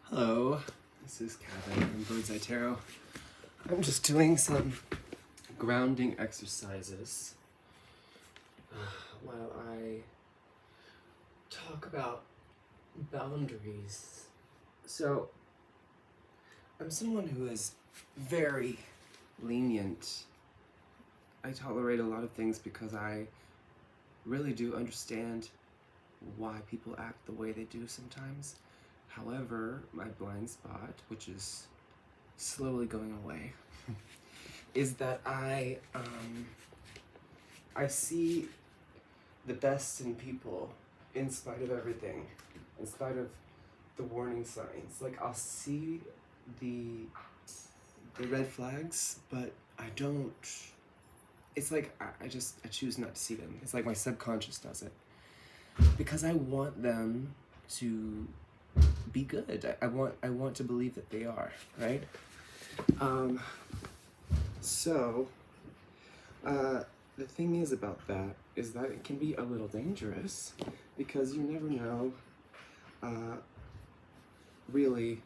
Hello, this is Kevin from Bird's Eye Tarot. I'm just doing some grounding exercises while I talk about boundaries. So, I'm someone who is very lenient. I tolerate a lot of things because I really do understand why people act the way they do sometimes. However, my blind spot, which is slowly going away, is that I see the best in people in spite of everything, in spite of the warning signs. Like, I'll see the red flags, but I don't. It's like I choose not to see them. It's like my subconscious does it because I want them to be good. I want to believe that they are, right? The thing is about that is that it can be a little dangerous because you never know really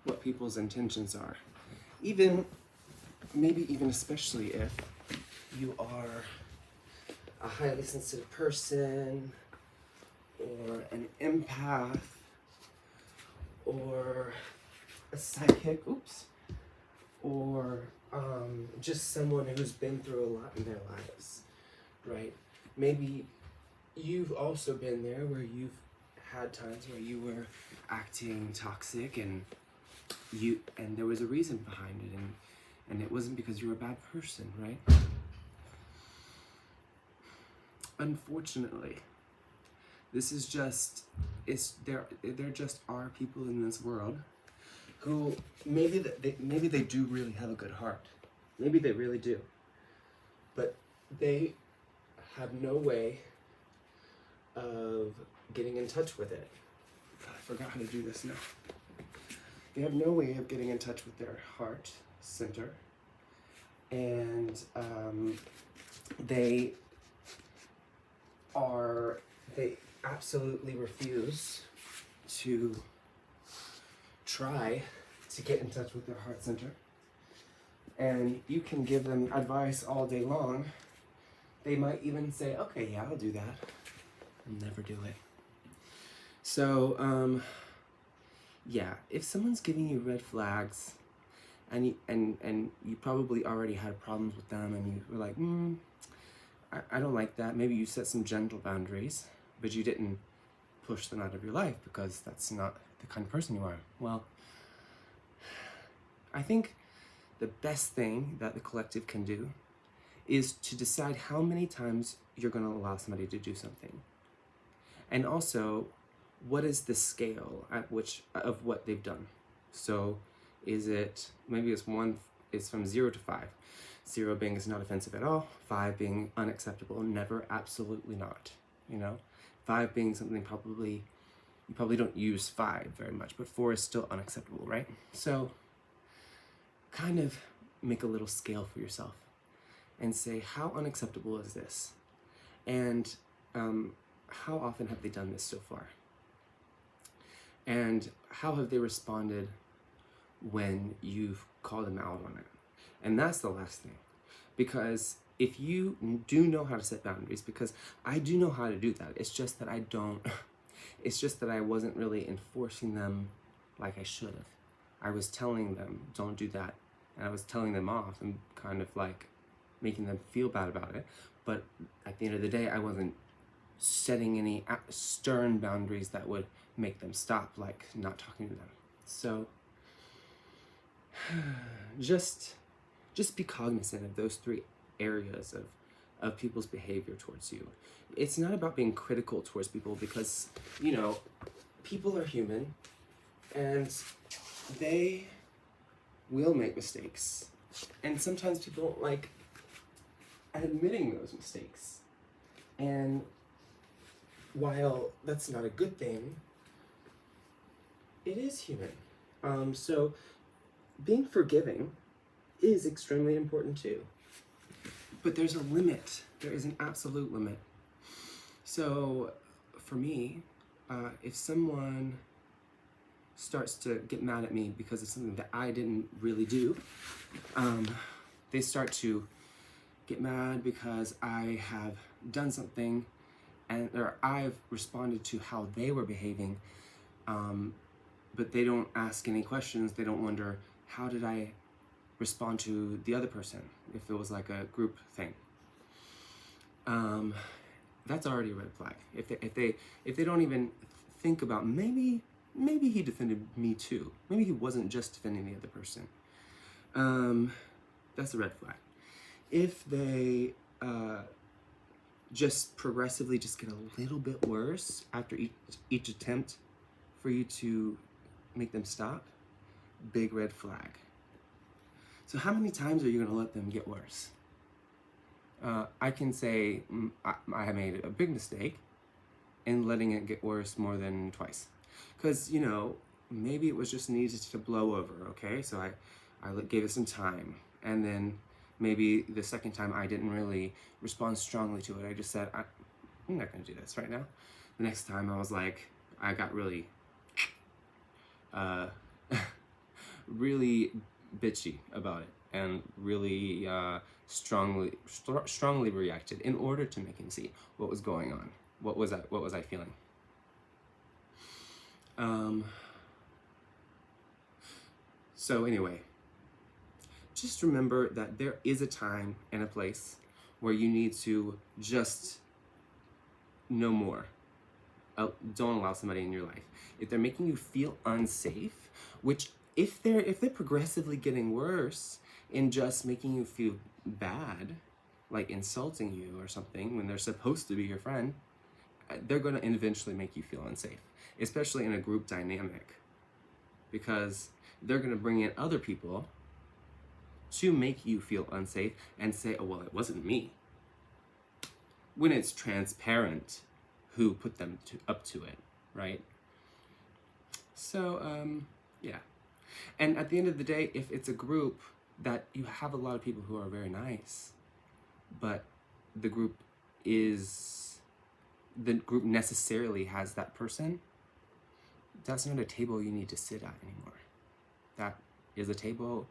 what people's intentions are. Maybe even especially if you are a highly sensitive person or an empath or a psychic, or just someone who's been through a lot in their lives, right? Maybe you've also been there where you've had times where you were acting toxic and there was a reason behind it, and it wasn't because you were a bad person, right? Unfortunately, this is just, there just are people in this world who maybe they do really have a good heart. Maybe they really do. But they have no way of getting in touch with it. God, I forgot how to do this now. They have no way of getting in touch with their heart center. And they absolutely refuse to try to get in touch with their heart center. And you can give them advice all day long. They might even say, okay, yeah, I'll do that, and never do it. So, yeah, if someone's giving you red flags and you probably already had problems with them and you were like, I don't like that. Maybe you set some gentle boundaries, but you didn't push them out of your life because that's not the kind of person you are. Well, I think the best thing that the collective can do is to decide how many times you're going to allow somebody to do something. And also, what is the scale at which of what they've done? So is it, maybe it's from 0 to 5. 0 being is not offensive at all, 5 being unacceptable, never, absolutely not, 5 being something you probably don't use 5 very much, but 4 is still unacceptable, right? So kind of make a little scale for yourself and say, how unacceptable is this? And how often have they done this so far? And how have they responded when you've called them out on it? And that's the last thing. Because if you do know how to set boundaries, because I do know how to do that, it's just that I wasn't really enforcing them like I should have. I was telling them, don't do that. And I was telling them off and kind of like making them feel bad about it. But at the end of the day, I wasn't setting any stern boundaries that would make them stop, like not talking to them. So just be cognizant of those 3 areas of people's behavior towards you. It's not about being critical towards people because, people are human and they will make mistakes. And sometimes people don't like admitting those mistakes. And while that's not a good thing, it is human. So being forgiving is extremely important too. But there's a limit. There is an absolute limit. So for me, if someone starts to get mad at me because of something that I didn't really do, they start to get mad because I have done something or I've responded to how they were behaving, but they don't ask any questions. They don't wonder, how did I respond to the other person if it was like a group thing? That's already a red flag. If they don't even think about, maybe he defended me too. Maybe he wasn't just defending the other person. That's a red flag. If they just progressively just get a little bit worse after each attempt for you to make them stop, big red flag. So how many times are you going to let them get worse? I can say I made a big mistake in letting it get worse more than twice. Because, you know, maybe it was just needed to blow over, okay? So I gave it some time. And then maybe the second time I didn't really respond strongly to it. I just said, I'm not going to do this right now. The next time I was like, I got really, really bitchy about it and really strongly reacted in order to make him see what was going on. What was I feeling? So anyway, just remember that there is a time and a place where you need to just no more. Don't allow somebody in your life. If they're making you feel unsafe, which if they're progressively getting worse in just making you feel bad, like insulting you or something when they're supposed to be your friend, they're going to eventually make you feel unsafe, especially in a group dynamic, because they're going to bring in other people to make you feel unsafe and say, oh, well, it wasn't me, when it's transparent who put them up to it, right? So, yeah. And at the end of the day, if it's a group that you have a lot of people who are very nice, but the group necessarily has that person, that's not a table you need to sit at anymore. That is a table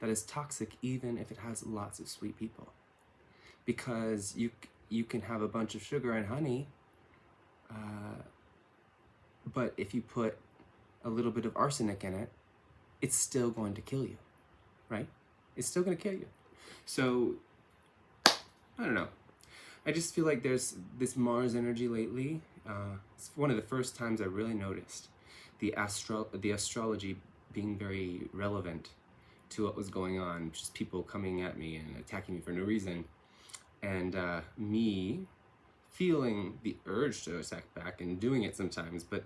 that is toxic, even if it has lots of sweet people. Because you can have a bunch of sugar and honey, but if you put a little bit of arsenic in it, it's still going to kill you, right? It's still going to kill you. So, I don't know. I just feel like there's this Mars energy lately. It's one of the first times I really noticed the astrology being very relevant to what was going on. Just people coming at me and attacking me for no reason. And me feeling the urge to attack back and doing it sometimes, but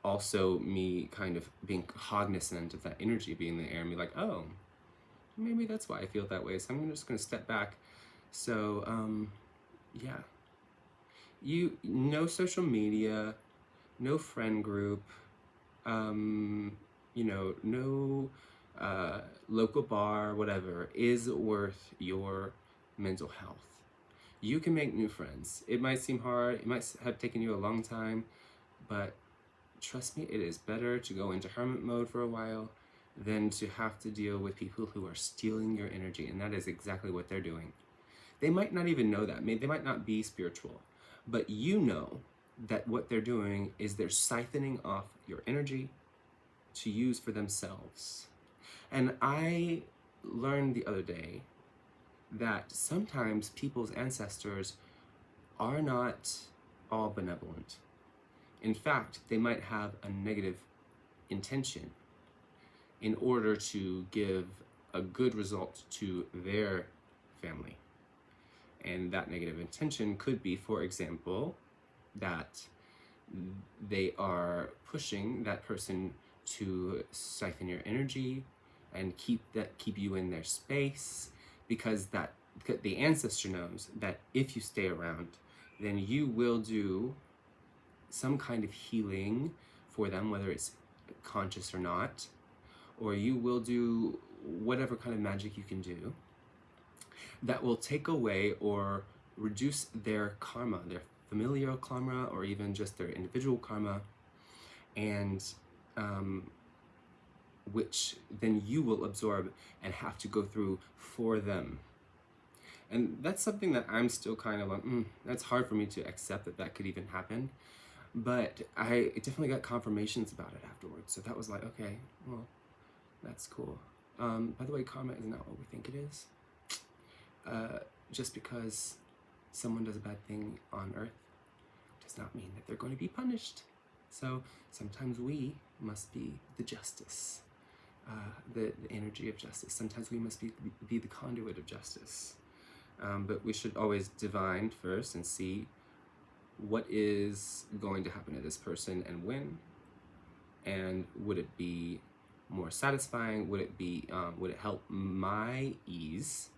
also me kind of being cognizant of that energy being in the air and be like, oh, maybe that's why I feel that way. So I'm just going to step back. So, yeah. No social media, no friend group, no local bar, whatever, is worth your mental health. You can make new friends. It might seem hard. It might have taken you a long time, but trust me, it is better to go into hermit mode for a while than to have to deal with people who are stealing your energy, and that is exactly what they're doing. They might not even know that. They might not be spiritual, but you know that what they're doing is they're siphoning off your energy to use for themselves. And I learned the other day that sometimes people's ancestors are not all benevolent. In fact, they might have a negative intention in order to give a good result to their family. And that negative intention could be, for example, that they are pushing that person to siphon your energy and keep you in their space, because the ancestor knows that if you stay around, then you will do some kind of healing for them, whether it's conscious or not, or you will do whatever kind of magic you can do that will take away or reduce their karma, their familial karma, or even just their individual karma, and which then you will absorb and have to go through for them. And that's something that I'm still kind of like, that's hard for me to accept that that could even happen. But I definitely got confirmations about it afterwards. So that was like, okay, well, that's cool. By the way, karma is not what we think it is. Just because someone does a bad thing on earth does not mean that they're going to be punished. So sometimes we must be the justice, the energy of justice. Sometimes we must be the conduit of justice. But we should always divine first and see what is going to happen to this person and when, and would it be more satisfying? Would it help my ease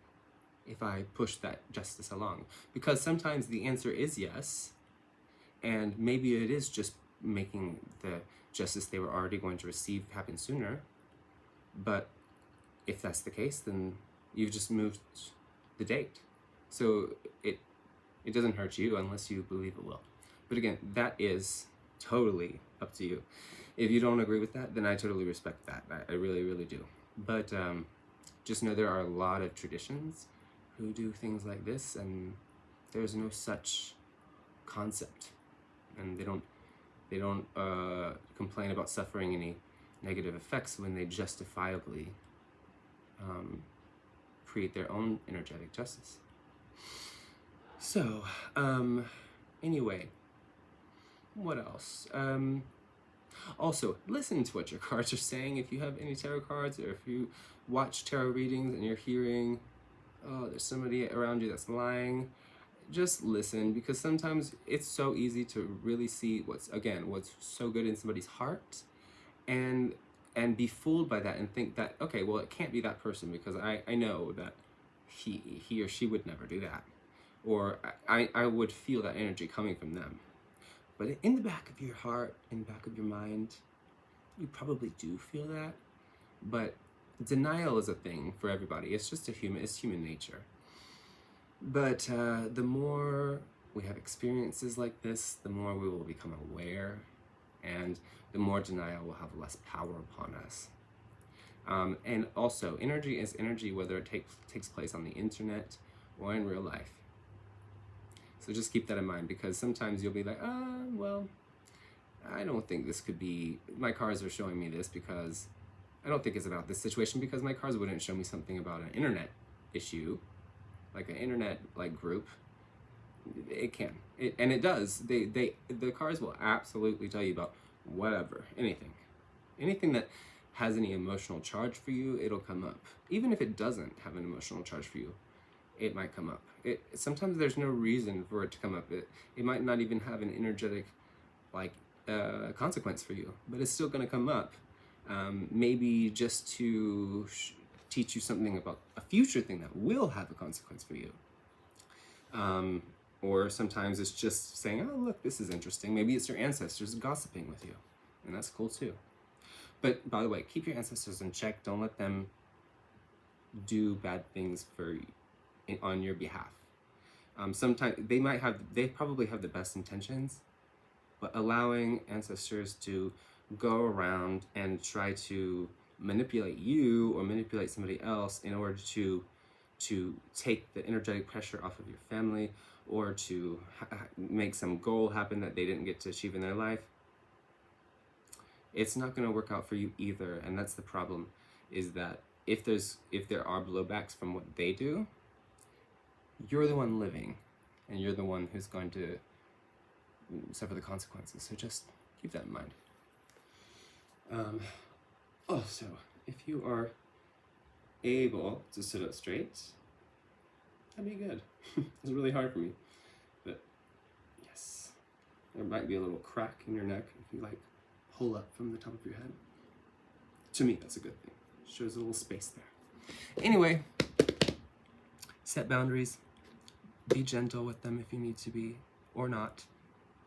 if I push that justice along? Because sometimes the answer is yes, and maybe it is just making the justice they were already going to receive happen sooner. But if that's the case, then you've just moved the date. So it doesn't hurt you unless you believe it will. But again, that is totally up to you. If you don't agree with that, then I totally respect that. I really, really do. But just know there are a lot of traditions who do things like this, and there's no such concept. And they don't complain about suffering any negative effects when they justifiably create their own energetic justice. So, anyway, what else? Also, listen to what your cards are saying. If you have any tarot cards, or if you watch tarot readings and you're hearing, oh, there's somebody around you that's lying, just listen, because sometimes it's so easy to really see what's so good in somebody's heart, and be fooled by that and think that, okay, well, it can't be that person because I know that he or she would never do that. Or I would feel that energy coming from them. But in the back of your heart, in the back of your mind, you probably do feel that. But denial is a thing for everybody. It's just it's human nature. But the more we have experiences like this, the more we will become aware, and the more denial will have less power upon us. And also, energy is energy, whether it takes place on the internet or in real life. So just keep that in mind, because sometimes you'll be like, well, I don't think this could be, my cards are showing me this because I don't think it's about this situation, because my cards wouldn't show me something about an internet issue, like an internet group. It can, and it does. The cards will absolutely tell you about whatever, anything that has any emotional charge for you, it'll come up. Even if it doesn't have an emotional charge for you, it might come up. Sometimes there's no reason for it to come up. It might not even have an energetic consequence for you, but it's still going to come up. Maybe just to teach you something about a future thing that will have a consequence for you. Or sometimes it's just saying, oh, look, this is interesting. Maybe it's your ancestors gossiping with you, and that's cool too. But by the way, keep your ancestors in check. Don't let them do bad things on your behalf. Sometimes they probably have the best intentions, but allowing ancestors to go around and try to manipulate you or manipulate somebody else in order to take the energetic pressure off of your family, or to make some goal happen that they didn't get to achieve in their life, it's not going to work out for you either. And that's the problem, is that if there are blowbacks from what they do, you're the one living, and you're the one who's going to suffer the consequences. So just keep that in mind. Also, if you are able to sit up straight, that'd be good. It's really hard for me, but yes, there might be a little crack in your neck if you pull up from the top of your head. To me, that's a good thing. Shows a little space there. Anyway, set boundaries. Be gentle with them if you need to be, or not.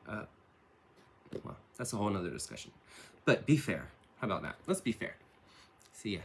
Well, that's a whole nother discussion. But be fair. How about that? Let's be fair. See ya.